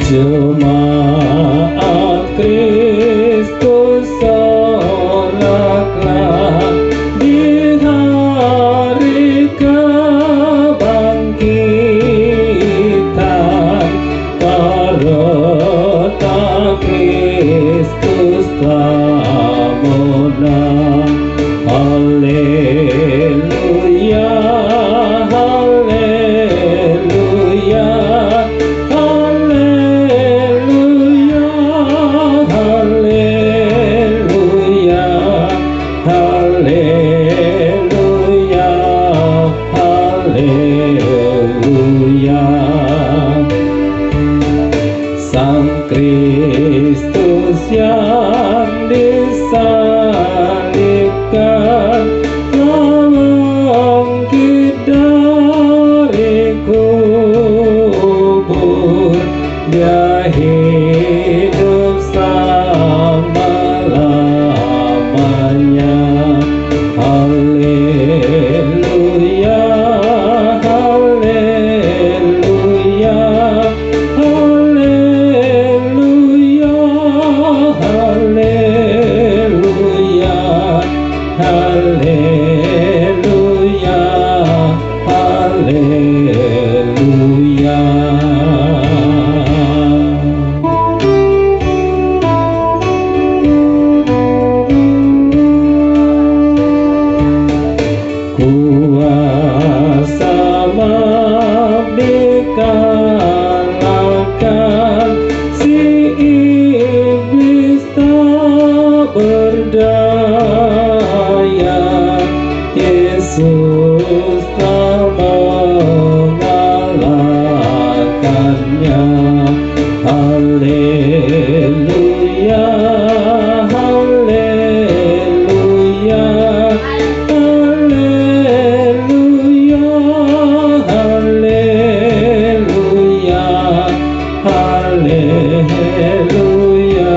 Jemaat Kristus soraklah di hari kebangkitan, karena Kristus telah menang. Haleluya, haleluya, haleluya, haleluya, haleluya, haleluya. Sang Kristus yang disalibkan bangkit dari kubur, Dia hidup selama-lamanya. Haleluya, haleluya, haleluya, haleluya, haleluya, haleluya. Kuasa maut dikalahkan, si iblis tak berdaya. Yesus telah mengalahkannya. Haleluya, haleluya, haleluya, haleluya, haleluya,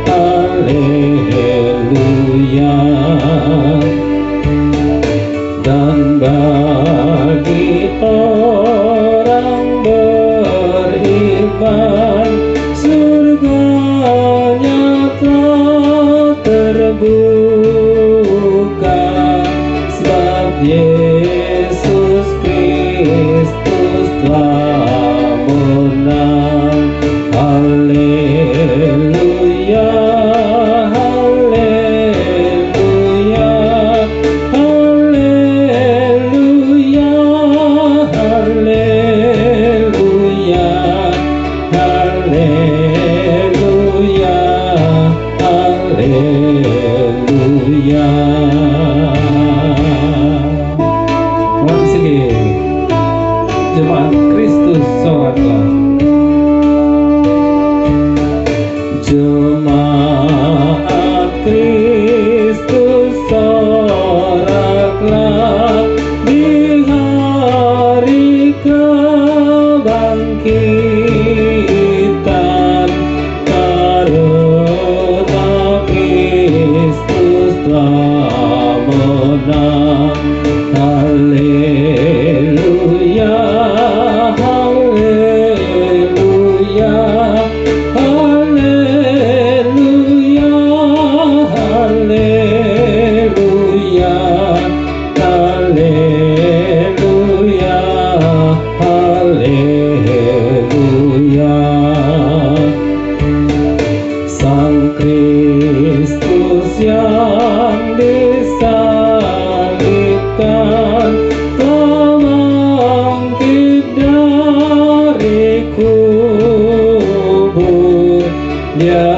haleluya. Dan bagi orang beriman, surganya telah terbuka, sebab Yesus Kristus telah menang. Haleluya, haleluya, haleluya, haleluya, haleluya, haleluya. Once again, Jemaat Kristus soraklah. Jemaat Kristus soraklah di hari kebangkitan, karena Kristus telah menang. Haleluya, haleluya, haleluya, haleluya, haleluya, haleluya. Sang Kristus yang disalibkan telah bangkit dari kubur, Dia